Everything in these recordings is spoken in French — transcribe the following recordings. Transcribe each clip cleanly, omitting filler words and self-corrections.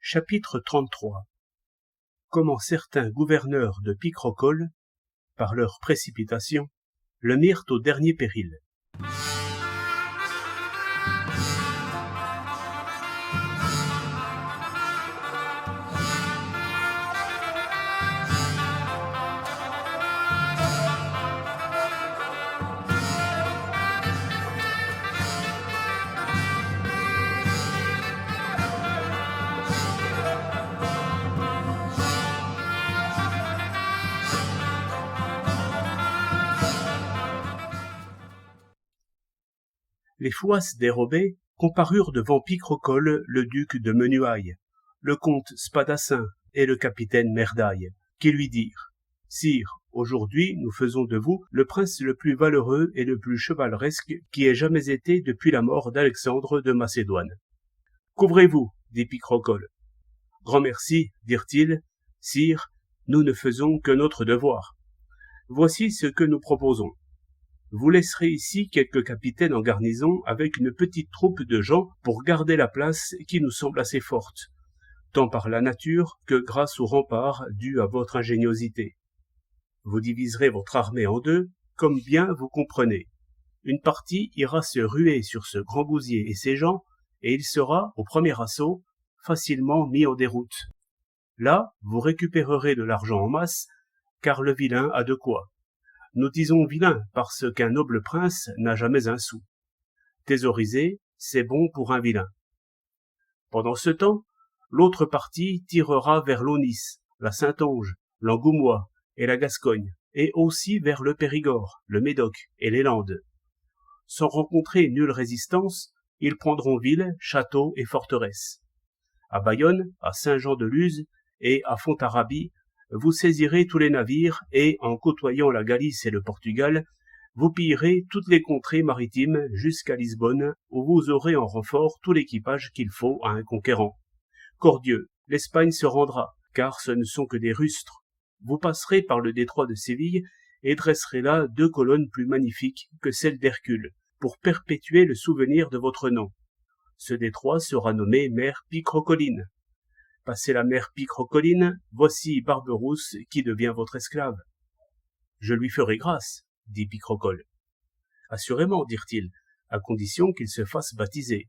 Chapitre 33. Comment certains gouverneurs de Picrochole, par leur précipitation, le mirent au dernier péril. Les fouasses dérobées comparurent devant Picrochole le duc de Menuail, le comte Spadassin et le capitaine Merdaille, qui lui dirent « Sire, aujourd'hui nous faisons de vous le prince le plus valeureux et le plus chevaleresque qui ait jamais été depuis la mort d'Alexandre de Macédoine. »« Couvrez-vous, dit Picrochole. »« Grand merci, dirent-ils, sire, nous ne faisons que notre devoir. Voici ce que nous proposons. Vous laisserez ici quelques capitaines en garnison avec une petite troupe de gens pour garder la place qui nous semble assez forte, tant par la nature que grâce aux remparts dus à votre ingéniosité. Vous diviserez votre armée en deux, comme bien vous comprenez. Une partie ira se ruer sur ce grand gousier et ses gens, et il sera, au premier assaut, facilement mis en déroute. Là, vous récupérerez de l'argent en masse, car le vilain a de quoi. Nous disons vilain parce qu'un noble prince n'a jamais un sou. Thésauriser, c'est bon pour un vilain. Pendant ce temps, l'autre partie tirera vers l'Aunis, la Saintonge, l'Angoumois et la Gascogne, et aussi vers le Périgord, le Médoc et les Landes. Sans rencontrer nulle résistance, ils prendront ville, château et forteresse. À Bayonne, à Saint-Jean-de-Luz et à Fontarabie, vous saisirez tous les navires et, en côtoyant la Galice et le Portugal, vous pillerez toutes les contrées maritimes jusqu'à Lisbonne, où vous aurez en renfort tout l'équipage qu'il faut à un conquérant. Cordieu, l'Espagne se rendra, car ce ne sont que des rustres. Vous passerez par le détroit de Séville et dresserez là 2 colonnes plus magnifiques que celles d'Hercule, pour perpétuer le souvenir de votre nom. Ce détroit sera nommé mer Picrocholine. Passez la mer Picrocholine, voici Barberousse qui devient votre esclave. Je lui ferai grâce, dit Picrochole. Assurément, dirent-ils, à condition qu'il se fasse baptiser.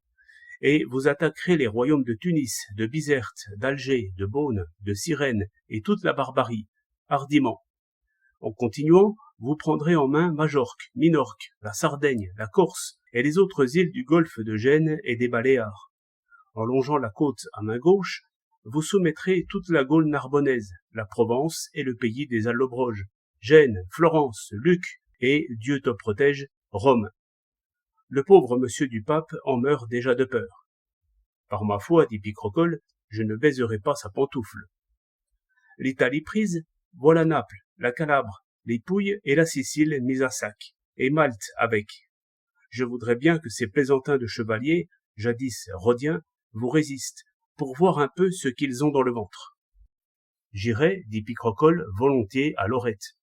Et vous attaquerez les royaumes de Tunis, de Bizerte, d'Alger, de Beaune, de Cyrène et toute la barbarie, hardiment. En continuant, vous prendrez en main Majorque, Minorque, la Sardaigne, la Corse et les autres îles du golfe de Gênes et des Baléares. En longeant la côte à main gauche, vous soumettrez toute la Gaule narbonnaise, la Provence et le pays des Allobroges, Gênes, Florence, Luc et, Dieu te protège, Rome. Le pauvre monsieur du pape en meurt déjà de peur. Par ma foi, dit Picrochole, je ne baiserai pas sa pantoufle. L'Italie prise, voilà Naples, la Calabre, les Pouilles et la Sicile mises à sac, et Malte avec. Je voudrais bien que ces plaisantins de chevaliers, jadis rhodiens, vous résistent, pour voir un peu ce qu'ils ont dans le ventre. J'irai, dit Picrochole, volontiers à Lorette.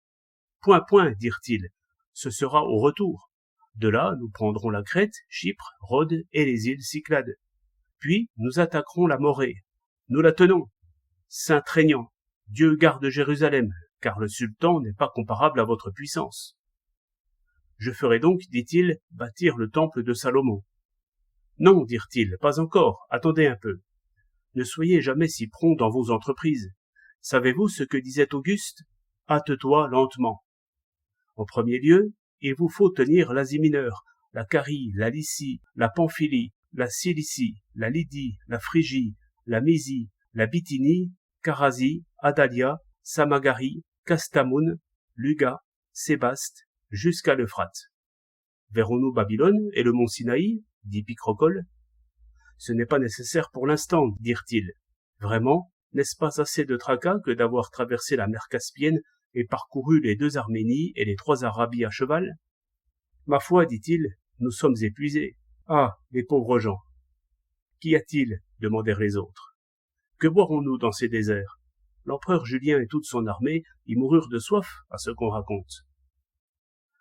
Point, point, dirent-ils, ce sera au retour. De là, nous prendrons la Crète, Chypre, Rhodes et les îles Cyclades. Puis, nous attaquerons la Morée. Nous la tenons. Saint-Trégnant, Dieu garde Jérusalem, car le sultan n'est pas comparable à votre puissance. Je ferai donc, dit-il, bâtir le temple de Salomon. Non, dirent-ils, pas encore, attendez un peu. Ne soyez jamais si prompt dans vos entreprises. Savez-vous ce que disait Auguste? Hâte-toi lentement. En premier lieu, il vous faut tenir l'Asie mineure, la Carie, la Lycie, la Pamphylie, la Cilicie, la Lydie, la Phrygie, la Mysie, la Bithynie, Carasie, Adalia, Samagarie, Castamoun, Luga, Sébaste, jusqu'à l'Euphrate. Verrons-nous Babylone et le mont Sinaï? Dit Picrochole. Ce n'est pas nécessaire pour l'instant, dirent-ils. Vraiment, n'est-ce pas assez de tracas que d'avoir traversé la mer Caspienne et parcouru les 2 Arménies et les 3 Arabies à cheval? Ma foi, dit-il, nous sommes épuisés. Ah, les pauvres gens. Qu'y a-t-il? Demandèrent les autres. Que boirons-nous dans ces déserts? L'empereur Julien et toute son armée y moururent de soif, à ce qu'on raconte.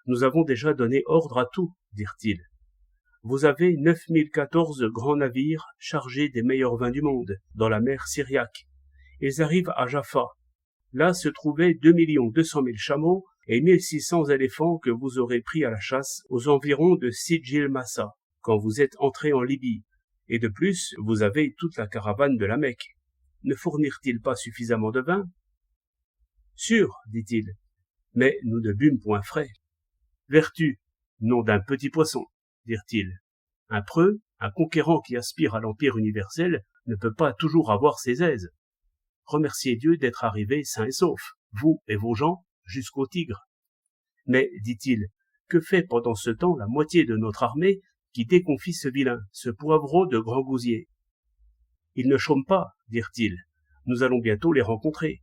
Nous avons déjà donné ordre à tout, dirent-ils. Vous avez 9014 grands navires chargés des meilleurs vins du monde, dans la mer Syriaque. Ils arrivent à Jaffa. Là se trouvaient 2 200 000 chameaux et 1600 éléphants que vous aurez pris à la chasse aux environs de Sijil Massa, quand vous êtes entré en Libye. Et de plus, vous avez toute la caravane de la Mecque. Ne fournirent-ils pas suffisamment de vin? Sûr, dit-il, mais nous ne bûmes point frais. Vertu, nom d'un petit poisson, dirent-ils. Un preux, un conquérant qui aspire à l'empire universel, ne peut pas toujours avoir ses aises. Remerciez Dieu d'être arrivé sain et sauf, vous et vos gens, jusqu'au Tigre. Mais, dit-il, que fait pendant ce temps la moitié de notre armée qui déconfie ce vilain, ce poivreau de Grand Gousier? Ils ne chôment pas, dirent-ils. Nous allons bientôt les rencontrer.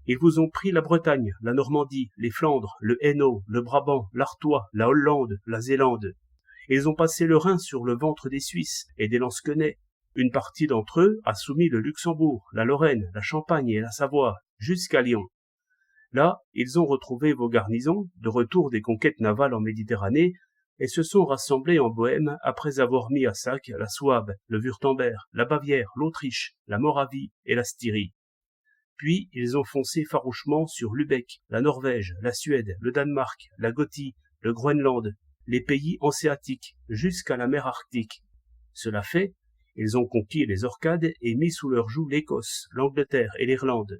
Ils vous ont pris la Bretagne, la Normandie, les Flandres, le Hainaut, le Brabant, l'Artois, la Hollande, la Zélande. Ils ont passé le Rhin sur le ventre des Suisses et des Lansquenets. Une partie d'entre eux a soumis le Luxembourg, la Lorraine, la Champagne et la Savoie, jusqu'à Lyon. Là, ils ont retrouvé vos garnisons, de retour des conquêtes navales en Méditerranée, et se sont rassemblés en Bohême après avoir mis à sac la Souabe, le Wurtemberg, la Bavière, l'Autriche, la Moravie et la Styrie. Puis ils ont foncé farouchement sur Lübeck, la Norvège, la Suède, le Danemark, la Gothie, le Groenland, les pays hanséatiques, jusqu'à la mer Arctique. Cela fait, ils ont conquis les Orcades et mis sous leur joug l'Écosse, l'Angleterre et l'Irlande.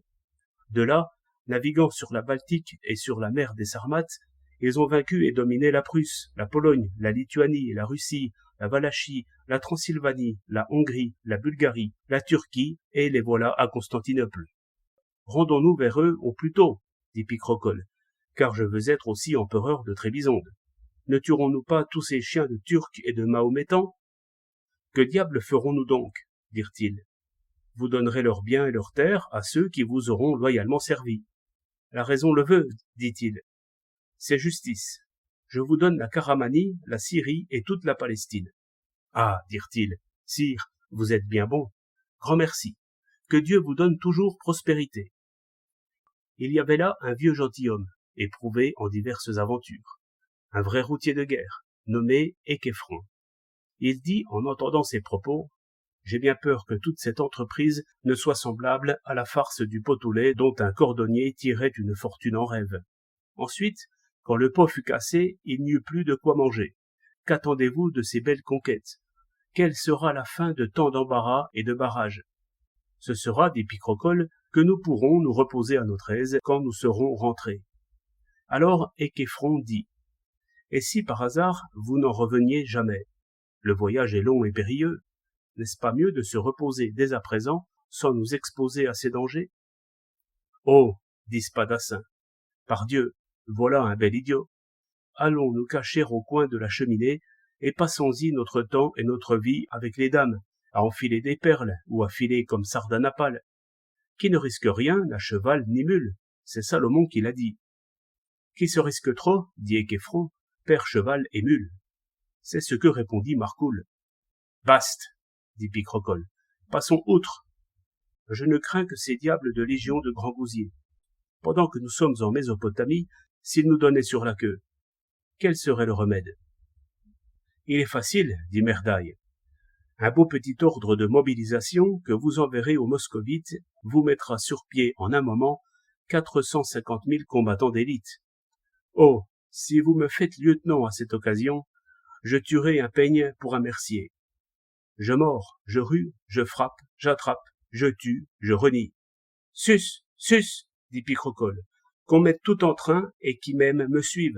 De là, naviguant sur la Baltique et sur la mer des Sarmates, ils ont vaincu et dominé la Prusse, la Pologne, la Lituanie, la Russie, la Valachie, la Transylvanie, la Hongrie, la Bulgarie, la Turquie, et les voilà à Constantinople. Rendons-nous vers eux au plus tôt, dit Picrocole, car je veux être aussi empereur de Trébizonde. Ne tuerons-nous pas tous ces chiens de Turcs et de Mahométans? Que diable ferons-nous donc? Dirent-ils. Vous donnerez leurs biens et leurs terres à ceux qui vous auront loyalement servi. La raison le veut, dit-il. C'est justice. Je vous donne la Caramanie, la Syrie et toute la Palestine. Ah, dirent-ils, sire, vous êtes bien bon. Grand merci. Que Dieu vous donne toujours prospérité. Il y avait là un vieux gentilhomme, éprouvé en diverses aventures, un vrai routier de guerre, nommé Équeffron. Il dit, en entendant ces propos, « J'ai bien peur que toute cette entreprise ne soit semblable à la farce du pot au lait dont un cordonnier tirait une fortune en rêve. » Ensuite, quand le pot fut cassé, il n'y eut plus de quoi manger. Qu'attendez-vous de ces belles conquêtes? Quelle sera la fin de tant d'embarras et de barrages? Ce sera, dit Picrocole, que nous pourrons nous reposer à notre aise quand nous serons rentrés. Alors Équeffron dit, « Et si par hasard vous n'en reveniez jamais? Le voyage est long et périlleux. N'est-ce pas mieux de se reposer dès à présent sans nous exposer à ces dangers? » Oh, dit Spadassin, pardieu, voilà un bel idiot. Allons nous cacher au coin de la cheminée et passons-y notre temps et notre vie avec les dames, à enfiler des perles ou à filer comme Sardanapale. Qui ne risque rien n'a cheval ni mule, c'est Salomon qui l'a dit. Qui se risque trop, dit Équeffron, perd cheval et mule. C'est ce que répondit Marcoule. Bast, dit Picrocole, passons outre. Je ne crains que ces diables de légion de Grand Gousier. Pendant que nous sommes en Mésopotamie, s'ils nous donnaient sur la queue, quel serait le remède? Il est facile, dit Merdaille. Un beau petit ordre de mobilisation que vous enverrez aux Moscovites vous mettra sur pied en un moment 450 000 combattants d'élite. Oh, si vous me faites lieutenant à cette occasion, je tuerai un peigne pour un mercier. Je mords, je rue, je frappe, j'attrape, je tue, je renie. Sus, sus, dit Picrocole, qu'on mette tout en train et qui même me suive.